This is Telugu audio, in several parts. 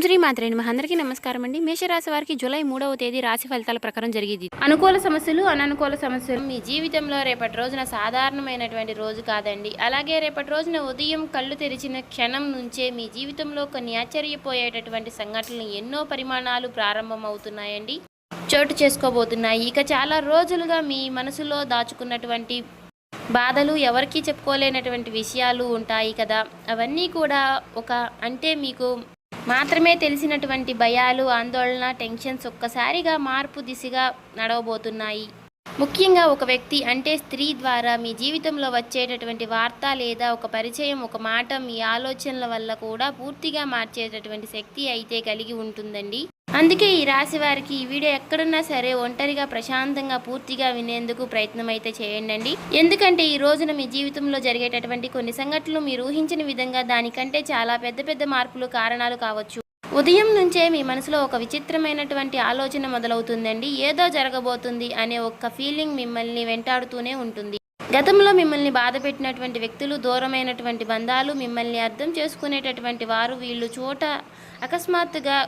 శ్రీ మాత్రే నమః. అందరికీ నమస్కారం అండి. మేషరాశి వారికి జూలై 3వ తేదీ రాశి ఫలితాల ప్రకారం జరిగేది. అనుకూల సమస్యలు, అననుకూల సమస్యలు మీ జీవితంలో రేపటి రోజున సాధారణమైనటువంటి రోజు కాదండి. అలాగే రేపటి రోజున ఉదయం కళ్ళు తెరిచిన క్షణం నుంచే మీ జీవితంలో కొన్ని ఆశ్చర్యపోయేటటువంటి సంఘటనలు ఎన్నో పరిమాణాలు ప్రారంభమవుతున్నాయండి, చోటు చేసుకోబోతున్నాయి. ఇక చాలా రోజులుగా మీ మనసులో దాచుకున్నటువంటి బాధలు, ఎవరికీ చెప్పుకోలేనటువంటి విషయాలు ఉంటాయి కదా, అవన్నీ కూడా మీకు మాత్రమే తెలిసినటువంటి భయాలు, ఆందోళన, టెన్షన్స్ ఒక్కసారిగా మార్పు దిశగా నడవబోతున్నాయి. ముఖ్యంగా ఒక వ్యక్తి అంటే స్త్రీ ద్వారా మీ జీవితంలో వచ్చేటటువంటి వార్త లేదా ఒక పరిచయం, ఒక మాట మీ ఆలోచనల వల్ల కూడా పూర్తిగా మార్చేటటువంటి శక్తి అయితే కలిగి ఉంటుందండి. అందుకే ఈ రాశి వారికి ఈ వీడియో ఎక్కడున్నా సరే ఒంటరిగా ప్రశాంతంగా పూర్తిగా వినేందుకు ప్రయత్నం అయితే చేయండి. ఎందుకంటే ఈ రోజున మీ జీవితంలో జరిగేటటువంటి కొన్ని సంఘటనలు మీరు ఊహించిన విధంగా దానికంటే చాలా పెద్ద పెద్ద మార్పులు కారణాలు కావచ్చు. ఉదయం నుంచే మీ మనసులో ఒక విచిత్రమైనటువంటి ఆలోచన మొదలవుతుందండి. ఏదో జరగబోతుంది అనే ఒక ఫీలింగ్ మిమ్మల్ని వెంటాడుతూనే ఉంటుంది. గతంలో మిమ్మల్ని బాధ పెట్టినటువంటి వ్యక్తులు, దూరమైనటువంటి బంధాలు, మిమ్మల్ని అర్థం చేసుకునేటటువంటి వారు, వీళ్ళు చోట అకస్మాత్తుగా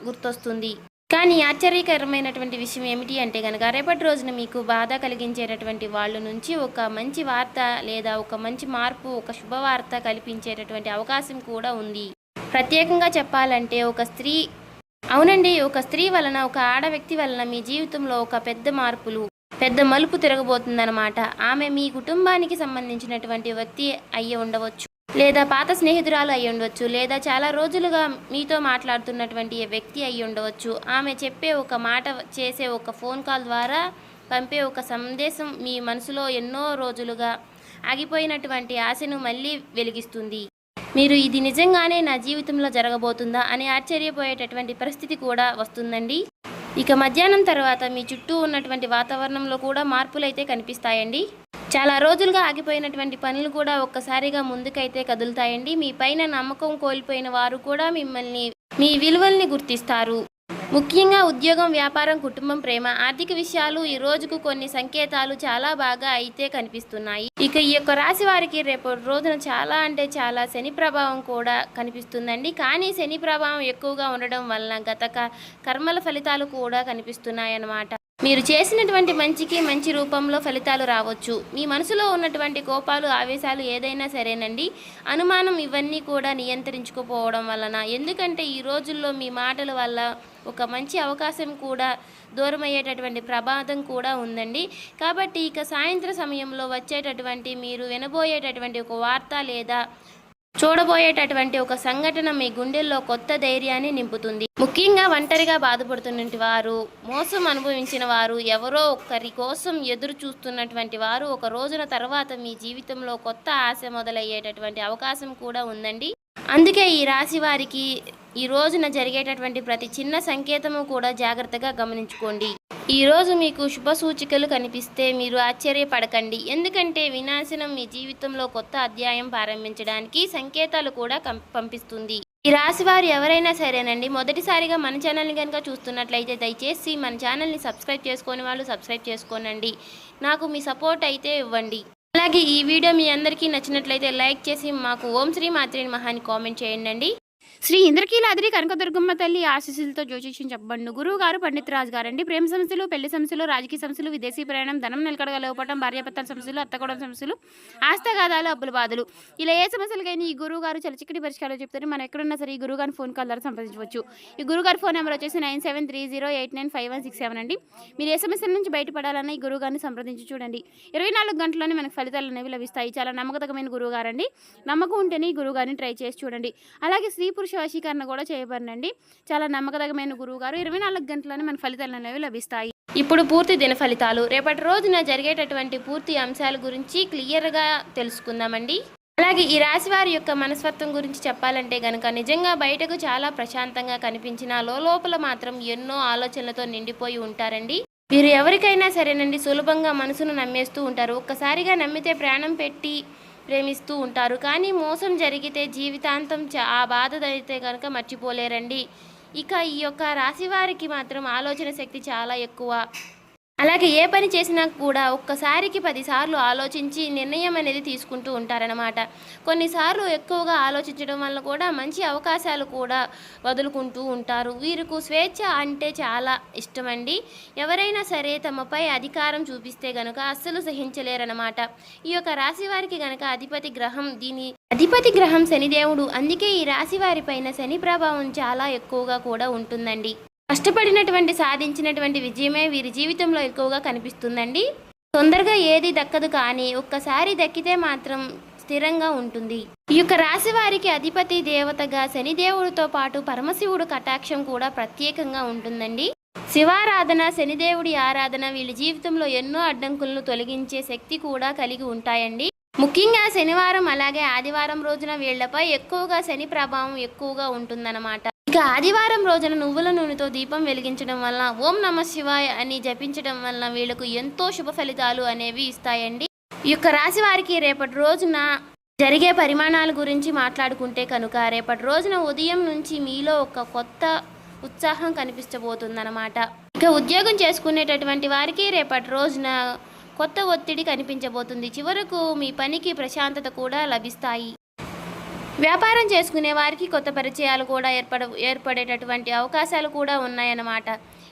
గుర్తొస్తుంది. కానీ ఆశ్చర్యకరమైనటువంటి విషయం ఏమిటి అంటే కనుక రేపటి రోజున మీకు బాధ కలిగించేటటువంటి వాళ్ళ నుంచి ఒక మంచి వార్త లేదా ఒక మంచి మార్పు, ఒక శుభవార్త కల్పించేటటువంటి అవకాశం కూడా ఉంది. ప్రత్యేకంగా చెప్పాలంటే ఒక స్త్రీ వలన, ఒక ఆడ వ్యక్తి వలన మీ జీవితంలో ఒక పెద్ద మలుపు తిరగబోతుందన్నమాట. ఆమె మీ కుటుంబానికి సంబంధించినటువంటి వ్యక్తి అయ్యి ఉండవచ్చు, లేదా పాత స్నేహితురాలు అయి ఉండవచ్చు, లేదా చాలా రోజులుగా మీతో మాట్లాడుతున్నటువంటి వ్యక్తి అయి ఉండవచ్చు. ఆమె చెప్పే ఒక మాట, చేసే ఒక ఫోన్ కాల్ ద్వారా పంపే ఒక సందేశం మీ మనసులో ఎన్నో రోజులుగా ఆగిపోయినటువంటి ఆశను మళ్ళీ వెలిగిస్తుంది. మీరు ఇది నిజంగానే నా జీవితంలో జరగబోతుందా అని ఆశ్చర్యపోయేటటువంటి పరిస్థితి కూడా వస్తుందండి. ఇక మధ్యాహ్నం తర్వాత మీ చుట్టూ ఉన్నటువంటి వాతావరణంలో కూడా మార్పులైతే కనిపిస్తాయండి. చాలా రోజులుగా ఆగిపోయినటువంటి పనులు కూడా ఒక్కసారిగా ముందుకైతే కదులుతాయండి. మీ పైన నమ్మకం కోల్పోయిన వారు కూడా మీ విలువల్ని గుర్తిస్తారు. ముఖ్యంగా ఉద్యోగం, వ్యాపారం, కుటుంబం, ప్రేమ, ఆర్థిక విషయాలు ఈ రోజుకు కొన్ని సంకేతాలు చాలా బాగా అయితే కనిపిస్తున్నాయి. ఇక ఈ యొక్క రాశి వారికి రేపు రోజున చాలా శని ప్రభావం కూడా కనిపిస్తుందండి. కానీ శని ప్రభావం ఎక్కువగా ఉండడం వలన గత కర్మల ఫలితాలు కూడా కనిపిస్తున్నాయన్నమాట. మీరు చేసినటువంటి మంచికి మంచి రూపంలో ఫలితాలు రావచ్చు. మీ మనసులో ఉన్నటువంటి కోపాలు, ఆవేశాలు ఏదైనా సరేనండి, అనుమానం, ఇవన్నీ కూడా నియంత్రించుకోపోవడం వలన, ఎందుకంటే ఈ రోజుల్లో మీ మాటల వల్ల ఒక మంచి అవకాశం కూడా దూరమయ్యేటటువంటి ప్రమాదం కూడా ఉందండి. కాబట్టి ఇక సాయంత్రం సమయంలో వచ్చేటటువంటి మీరు వినబోయేటటువంటి ఒక వార్త లేదా చూడబోయేటటువంటి ఒక సంఘటన మీ గుండెల్లో కొత్త ధైర్యాన్ని నింపుతుంది. ముఖ్యంగా ఒంటరిగా బాధపడుతున్నటువంటి వారు, మోసం అనుభవించిన వారు, ఎవరో ఒకరి కోసం ఎదురు చూస్తున్నటువంటి వారు ఒక రోజున తర్వాత మీ జీవితంలో కొత్త ఆశ మొదలయ్యేటటువంటి అవకాశం కూడా ఉందండి. అందుకే ఈ రాశి వారికి ఈ రోజున జరిగేటటువంటి ప్రతి చిన్న సంకేతము కూడా జాగ్రత్తగా గమనించుకోండి. ఈరోజు మీకు శుభ సూచికలు కనిపిస్తే మీరు ఆశ్చర్యపడకండి. ఎందుకంటే వినాశనం మీ జీవితంలో కొత్త అధ్యాయం ప్రారంభించడానికి సంకేతాలు కూడా పంపిస్తుంది. ఈ రాశి వారు ఎవరైనా సరేనండి, మొదటిసారిగా మన ఛానల్ని కనుక చూస్తున్నట్లయితే దయచేసి మన ఛానల్ని సబ్స్క్రైబ్ చేసుకొని వాళ్ళు సబ్స్క్రైబ్ చేసుకోనండి. నాకు మీ సపోర్ట్ అయితే ఇవ్వండి. అలాగే ఈ వీడియో మీ అందరికీ నచ్చినట్లయితే లైక్ చేసి మాకు ఓం శ్రీ మాత్రే నమః అని కామెంట్ చేయండి. శ్రీ ఇంద్రకీలాద్రి కనకదుర్గమ్మ తల్లి ఆశీస్సులతో జ్యోతిష్యం చెప్పండి. గురువు గారు పండిత్ రాజు గారండి. ప్రేమ సమస్యలు, పెళ్లి సమస్యలు, రాజకీయ సమస్యలు, విదేశీ ప్రయాణం, ధనం నిలకడగలేకపోవడం, భార్యాభర్తల సమస్యలు, అత్తకోడల సమస్యలు, ఆస్తగాదాలు, అప్పుల బాధలు, ఇలా ఏ సమస్యలకైనా ఈ గురువు గారు చాలా చిక్కటి పరిష్కారాలు చెప్తారు. మనం ఎక్కడున్నా సరే ఈ గురువు గారిని ఫోన్ కాల్ ద్వారా సంప్రదించవచ్చు. ఈ గురువు గారి ఫోన్ నెంబర్ వచ్చేసి 9730895167 అండి. మీరు ఏ సమస్యల నుంచి బయటపడాలన్నా ఈ గురువు గారిని సంప్రదించి చూడండి. 24 గంటల్లోనే మనకు ఫలితాలు అనేవి లభిస్తాయి. చాలా నమ్మకమైన గురువు గారండి. నమ్మకం ఉంటేనే ఈ గురువు గారిని ట్రై చేసి చూడండి. అలాగే స్త్రీ పురుష వశీకరణ కూడా చేయబడినండి. చాలా నమ్మకమైన గురువు గారు. 24 గంటల్లోనే మన ఫలితాలు అనేవి లభిస్తాయి. ఇప్పుడు పూర్తి దిన ఫలితాలు, రేపటి రోజున జరిగేటటువంటి పూర్తి అంశాల గురించి క్లియర్గా తెలుసుకుందామండి. అలాగే ఈ రాశి వారి యొక్క మనస్తత్వం గురించి చెప్పాలంటే గనక నిజంగా బయటకు చాలా ప్రశాంతంగా కనిపించిన లోపల మాత్రం ఎన్నో ఆలోచనలతో నిండిపోయి ఉంటారండి. వీరు ఎవరికైనా సరేనండి సులభంగా మనసును నమ్మేస్తూ ఉంటారు. ఒక్కసారిగా నమ్మితే ప్రాణం పెట్టి ప్రేమిస్తూ ఉంటారు. కానీ మోసం జరిగితే జీవితాంతం ఆ బాధ అయితే కనుక మర్చిపోలేరండి. ఇక ఈ యొక్క రాశి వారికి మాత్రం ఆలోచన శక్తి చాలా ఎక్కువ. అలాగే ఏ పని చేసినా కూడా ఒక్కసారికి 10 సార్లు ఆలోచించి నిర్ణయం అనేది తీసుకుంటూ ఉంటారనమాట. కొన్నిసార్లు ఎక్కువగా ఆలోచించడం వల్ల కూడా మంచి అవకాశాలు కూడా వదులుకుంటూ ఉంటారు. వీరికి స్వేచ్ఛ అంటే చాలా ఇష్టమండి. ఎవరైనా సరే తమపై అధికారం చూపిస్తే గనుక అస్సలు సహించలేరనమాట. ఈ యొక్క రాశి వారికి గనక అధిపతి గ్రహం శనిదేవుడు. అందుకే ఈ రాశి వారి పైన శని ప్రభావం చాలా ఎక్కువగా కూడా ఉంటుందండి. కష్టపడినటువంటి సాధించినటువంటి విజయమే వీరి జీవితంలో ఎక్కువగా కనిపిస్తుందండి. తొందరగా ఏది దక్కదు, కానీ ఒక్కసారి దక్కితే మాత్రం స్థిరంగా ఉంటుంది. ఈ యొక్క రాశి వారికి అధిపతి దేవతగా శనిదేవుడితో పాటు పరమశివుడు కటాక్షం కూడా ప్రత్యేకంగా ఉంటుందండి. శివారాధన, శనిదేవుడి ఆరాధన వీళ్ళ జీవితంలో ఎన్నో అడ్డంకులను తొలగించే శక్తి కూడా కలిగి ఉంటాయండి. ముఖ్యంగా శనివారం అలాగే ఆదివారం రోజున వీళ్లపై ఎక్కువగా శని ప్రభావం ఎక్కువగా ఉంటుందన్నమాట. ఇక ఆదివారం రోజున నువ్వుల నూనెతో దీపం వెలిగించడం వల్ల, ఓం నమః శివాయ అని జపించడం వల్ల వీళ్ళకు ఎంతో శుభ ఫలితాలు అనేవి ఇస్తాయండి. ఈ యొక్క రాశి వారికి రేపటి రోజున జరిగే పరిమాణాల గురించి మాట్లాడుకుంటే కనుక, రేపటి రోజున ఉదయం నుంచి మీలో ఒక కొత్త ఉత్సాహం కనిపించబోతుందన్నమాట. ఇక ఉద్యోగం చేసుకునేటటువంటి వారికి రేపటి రోజున కొత్త ఒత్తిడి కనిపించబోతుంది. చివరకు మీ పనికి ప్రశాంతత కూడా లభిస్తాయి. వ్యాపారం చేసుకునే వారికి కొత్త పరిచయాలు కూడా ఏర్పడేటటువంటి అవకాశాలు కూడా ఉన్నాయన్నమాట.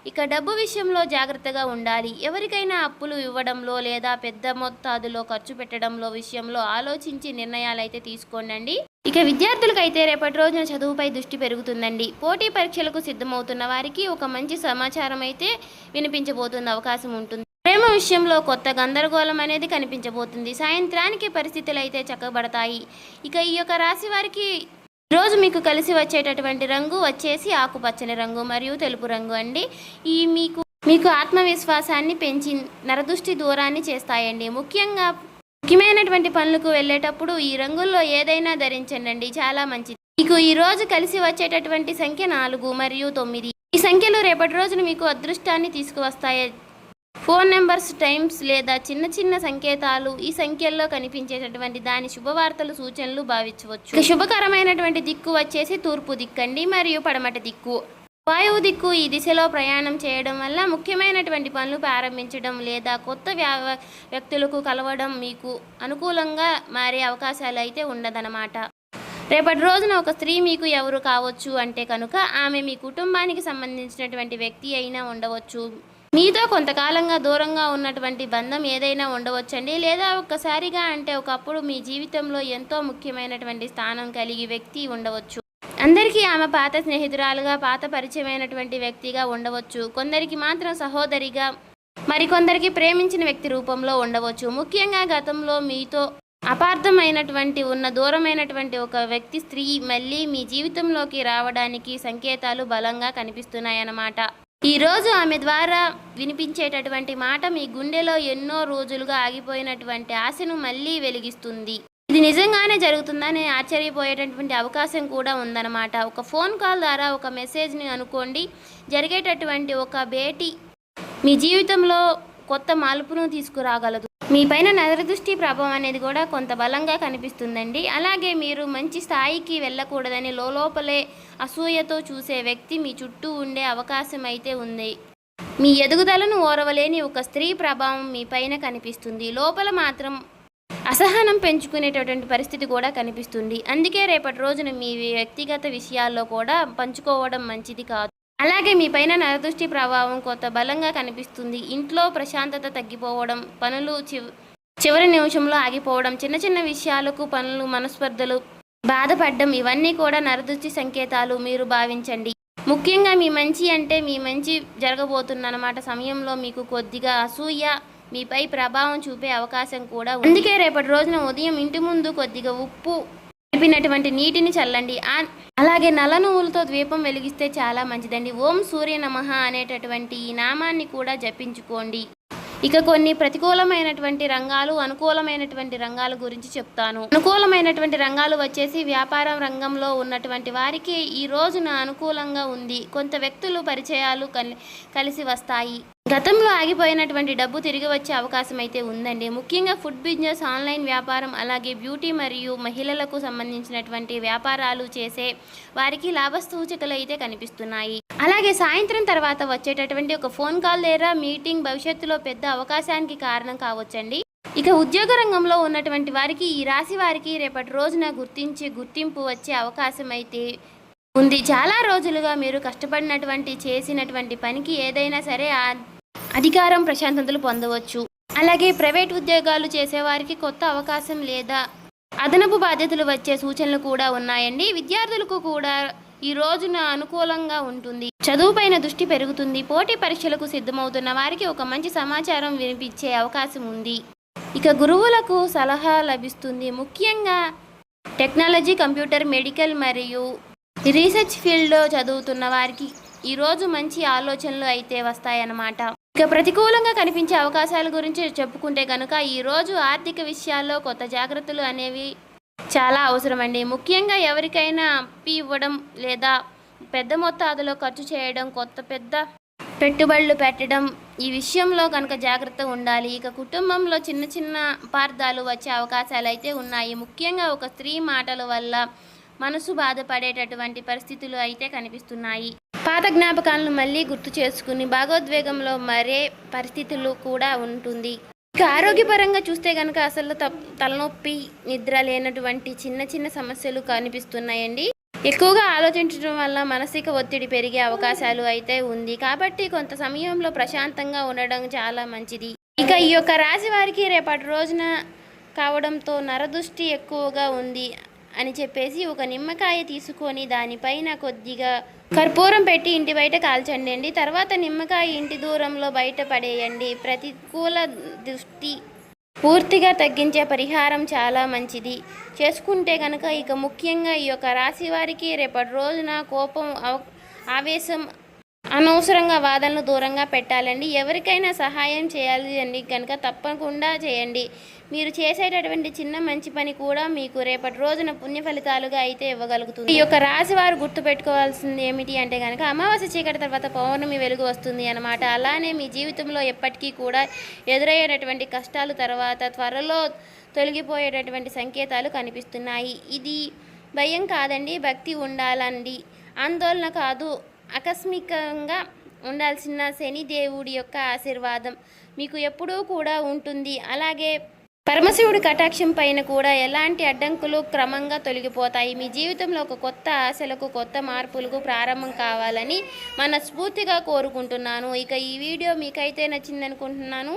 ఇక డబ్బు విషయంలో జాగ్రత్తగా ఉండాలి. ఎవరికైనా అప్పులు ఇవ్వడంలో లేదా పెద్ద మొత్తాదులో ఖర్చు పెట్టడంలో విషయంలో ఆలోచించి నిర్ణయాలు అయితే తీసుకోండి. ఇక విద్యార్థులకైతే రేపటి రోజున చదువుపై దృష్టి పెరుగుతుందండి. పోటీ పరీక్షలకు సిద్ధమవుతున్న వారికి ఒక మంచి సమాచారం అయితే వినిపించబోతున్న అవకాశం ఉంటుంది. ప్రేమ విషయంలో కొత్త గందరగోళం అనేది కనిపించబోతుంది. సాయంత్రానికి పరిస్థితులు అయితే చక్కబడతాయి. ఇక ఈ యొక్క రాశి వారికి రోజు మీకు కలిసి వచ్చేటటువంటి రంగు వచ్చేసి ఆకుపచ్చని రంగు మరియు తెలుపు రంగు అండి. ఈ మీకు ఆత్మవిశ్వాసాన్ని పెంచి నరదృష్టి దూరాన్ని చేస్తాయండి. ముఖ్యమైనటువంటి పనులకు వెళ్ళేటప్పుడు ఈ రంగుల్లో ఏదైనా ధరించండి, చాలా మంచిది. మీకు ఈ రోజు కలిసి వచ్చేటటువంటి సంఖ్య 4 మరియు 9. ఈ సంఖ్యలు రేపటి రోజున మీకు అదృష్టాన్ని తీసుకువస్తాయి. ఫోన్ నెంబర్స్, టైమ్స్ లేదా చిన్న చిన్న సంకేతాలు ఈ సంఖ్యల్లో కనిపించేటటువంటి దాని శుభవార్తలు, సూచనలు భావించవచ్చు. శుభకరమైనటువంటి దిక్కు వచ్చేసి తూర్పు దిక్కండి మరియు పడమటి దిక్కు. వాయువు దిక్కు. ఈ దిశలో ప్రయాణం చేయడం వల్ల ముఖ్యమైనటువంటి పనులు ప్రారంభించడం లేదా కొత్త వ్యక్తులకు కలవడం మీకు అనుకూలంగా మారే అవకాశాలు అయితే ఉండదన్నమాట. రేపటి రోజున ఒక స్త్రీ మీకు ఎవరు కావచ్చు అంటే కనుక, ఆమె మీ కుటుంబానికి సంబంధించినటువంటి వ్యక్తి అయినా ఉండవచ్చు. మీతో కొంతకాలంగా దూరంగా ఉన్నటువంటి బంధం ఏదైనా ఉండవచ్చండి. లేదా ఒక్కసారిగా అంటే ఒకప్పుడు మీ జీవితంలో ఎంతో ముఖ్యమైనటువంటి స్థానం కలిగి వ్యక్తి ఉండవచ్చు. అందరికీ ఆమె పాత స్నేహితురాలుగా, పాత పరిచయమైనటువంటి వ్యక్తిగా ఉండవచ్చు. కొందరికి మాత్రం సహోదరిగా, మరికొందరికి ప్రేమించిన వ్యక్తి రూపంలో ఉండవచ్చు. ముఖ్యంగా గతంలో మీతో అపార్థమైనటువంటి దూరమైనటువంటి ఒక వ్యక్తి, స్త్రీ మళ్ళీ మీ జీవితంలోకి రావడానికి సంకేతాలు బలంగా కనిపిస్తున్నాయన్నమాట. ఈరోజు ఆమె ద్వారా వినిపించేటటువంటి మాట మీ గుండెలో ఎన్నో రోజులుగా ఆగిపోయినటువంటి ఆశను మళ్ళీ వెలిగిస్తుంది. ఇది నిజంగానే జరుగుతుందని ఆశ్చర్యపోయేటటువంటి అవకాశం కూడా ఉందన్నమాట. ఒక ఫోన్ కాల్ ద్వారా, ఒక మెసేజ్ని అనుకోండి, జరిగేటటువంటి ఒక భేటీ మీ జీవితంలో కొత్త మార్పును తీసుకురాగలదు. మీ పైన నరదృష్టి ప్రభావం అనేది కూడా కొంత బలంగా కనిపిస్తుందండి. అలాగే మీరు మంచి స్థాయికి వెళ్ళకూడదని లోపలే అసూయతో చూసే వ్యక్తి మీ చుట్టూ ఉండే అవకాశం అయితే ఉంది. మీ ఎదుగుదలను ఓరవలేని ఒక స్త్రీ ప్రభావం మీ పైన కనిపిస్తుంది. లోపల మాత్రం అసహనం పెంచుకునేటటువంటి పరిస్థితి కూడా కనిపిస్తుంది. అందుకే రేపటి రోజున మీ వ్యక్తిగత విషయాల్లో కూడా పంచుకోవడం మంచిది కాదు. అలాగే మీ పైన నరదృష్టి ప్రభావం కొంత బలంగా కనిపిస్తుంది. ఇంట్లో ప్రశాంతత తగ్గిపోవడం, పనులు చివరి నిమిషంలో ఆగిపోవడం, చిన్న చిన్న విషయాలకు పనులు మనస్పర్ధలు, బాధపడడం, ఇవన్నీ కూడా నరదృష్టి సంకేతాలు మీరు భావించండి. ముఖ్యంగా మీ మంచి జరగబోతున్నమాట సమయంలో మీకు కొద్దిగా అసూయ మీపై ప్రభావం చూపే అవకాశం కూడా ఉంది. అందుకే రేపటి రోజున ఉదయం ఇంటి ముందు కొద్దిగా ఉప్పు కలిపినటువంటి నీటిని చల్లండి. అలాగే నల్ల నువ్వులతో దీపం వెలిగిస్తే చాలా మంచిదండి. ఓం సూర్య నమః అనేటటువంటి ఈ నామాన్ని కూడా జపించుకోండి. ఇక కొన్ని ప్రతికూలమైనటువంటి రంగాలు, అనుకూలమైనటువంటి రంగాల గురించి చెప్తాను. అనుకూలమైనటువంటి రంగాలు వచ్చేసి వ్యాపారం రంగంలో ఉన్నటువంటి వారికి ఈ రోజున అనుకూలంగా ఉంది. కొంత వ్యక్తులు, పరిచయాలు కలిసి వస్తాయి. గతంలో ఆగిపోయినటువంటి డబ్బు తిరిగి వచ్చే అవకాశం అయితే ఉందండి. ముఖ్యంగా ఫుడ్ బిజినెస్, ఆన్లైన్ వ్యాపారం, అలాగే బ్యూటీ మరియు మహిళలకు సంబంధించినటువంటి వ్యాపారాలు చేసే వారికి లాభ సూచికలు అయితే కనిపిస్తున్నాయి. అలాగే సాయంత్రం తర్వాత వచ్చేటటువంటి ఒక ఫోన్ కాల్ లేదా మీటింగ్ భవిష్యత్తులో పెద్ద అవకాశానికి కారణం కావచ్చండి. ఇక ఉద్యోగ రంగంలో ఉన్నటువంటి వారికి, ఈ రాశి వారికి రేపటి రోజున గుర్తింపు వచ్చే అవకాశం అయితే ఉంది. చాలా రోజులుగా మీరు కష్టపడినటువంటి చేసినటువంటి పనికి ఏదైనా సరే అధికారం ప్రశాంతతలు పొందవచ్చు. అలాగే ప్రైవేట్ ఉద్యోగాలు చేసేవారికి కొత్త అవకాశం లేదా అదనపు బాధ్యతలు వచ్చే సూచనలు కూడా ఉన్నాయండి. విద్యార్థులకు కూడా ఈ రోజున అనుకూలంగా ఉంటుంది. చదువుపైన దృష్టి పెరుగుతుంది. పోటీ పరీక్షలకు సిద్ధమవుతున్న వారికి ఒక మంచి సమాచారం వినిపించే అవకాశం ఉంది. ఇక గురువులకు సలహా లభిస్తుంది. ముఖ్యంగా టెక్నాలజీ, కంప్యూటర్, మెడికల్ మరియు రీసెర్చ్ ఫీల్డ్లో చదువుతున్న వారికి ఈరోజు మంచి ఆలోచనలు అయితే వస్తాయన్నమాట. ఇక ప్రతికూలంగా కనిపించే అవకాశాల గురించి చెప్పుకుంటే కనుక ఈరోజు ఆర్థిక విషయాల్లో కొత్త జాగ్రత్తలు అనేవి చాలా అవసరమండి. ముఖ్యంగా ఎవరికైనా అప్పు ఇవ్వడం లేదా పెద్ద మొత్తాదులో ఖర్చు చేయడం, పెద్ద పెట్టుబడులు పెట్టడం, ఈ విషయంలో కనుక జాగ్రత్త ఉండాలి. ఇక కుటుంబంలో చిన్న చిన్న అపార్థాలు వచ్చే అవకాశాలు అయితే ఉన్నాయి. ముఖ్యంగా ఒక స్త్రీ మాటల వల్ల మనసు బాధపడేటటువంటి పరిస్థితులు అయితే కనిపిస్తున్నాయి. పాత జ్ఞాపకాలను మళ్ళీ గుర్తు చేసుకుని భాగోద్వేగంలో మరే పరిస్థితులు కూడా ఉంటుంది. ఇక ఆరోగ్యపరంగా చూస్తే కనుక అసలు తలనొప్పి, నిద్ర లేనటువంటి చిన్న చిన్న సమస్యలు కనిపిస్తున్నాయండి. ఎక్కువగా ఆలోచించడం వల్ల మానసిక ఒత్తిడి పెరిగే అవకాశాలు అయితే ఉంది. కాబట్టి కొంత సమయంలో ప్రశాంతంగా ఉండడం చాలా మంచిది. ఇక ఈ యొక్క రాశి వారికి రేపటి రోజున కావడంతో నరదృష్టి ఎక్కువగా ఉంది అని చెప్పేసి ఒక నిమ్మకాయ తీసుకొని దానిపైన కొద్దిగా కర్పూరం పెట్టి ఇంటి బయట కాల్చండి. తర్వాత నిమ్మకాయ ఇంటి దూరంలో బయట పడేయండి. ప్రతికూల దృష్టి పూర్తిగా తగ్గించే పరిహారం చాలా మంచిది చేసుకుంటే కనుక. ఇక ముఖ్యంగా ఈ యొక్క రాశి వారికి రేపటి రోజున కోపం, ఆవేశం, అనవసరంగా వాదనలు దూరంగా పెట్టాలండి. ఎవరికైనా సహాయం చేయాలి అండి కనుక తప్పకుండా చేయండి. మీరు చేసేటటువంటి చిన్న మంచి పని కూడా మీకు రేపటి రోజున పుణ్య ఫలితాలుగా అయితే ఇవ్వగలుగుతుంది. ఈ యొక్క రాశి వారు గుర్తుపెట్టుకోవాల్సింది ఏమిటి అంటే కనుక అమావాస్య చీకటి తర్వాత పౌర్ణమి వెలుగు వస్తుంది అన్నమాట. అలానే మీ జీవితంలో ఎప్పటికీ కూడా ఎదురయ్యేటటువంటి కష్టాలు తర్వాత త్వరలో తొలగిపోయేటటువంటి సంకేతాలు కనిపిస్తున్నాయి. ఇది భయం కాదండి, భక్తి ఉండాలండి, ఆందోళన కాదు. ఆకస్మికంగా ఉండాల్సిన శని దేవుడి యొక్క ఆశీర్వాదం మీకు ఎప్పుడూ కూడా ఉంటుంది. అలాగే పరమశివుడి కటాక్షం పైన కూడా ఎలాంటి అడ్డంకులు క్రమంగా తొలగిపోతాయి. మీ జీవితంలో ఒక కొత్త ఆశలకు, కొత్త మార్పులకు ప్రారంభం కావాలని మనస్ఫూర్తిగా కోరుకుంటున్నాను. ఇక ఈ వీడియో మీకైతే నచ్చిందనుకుంటున్నాను.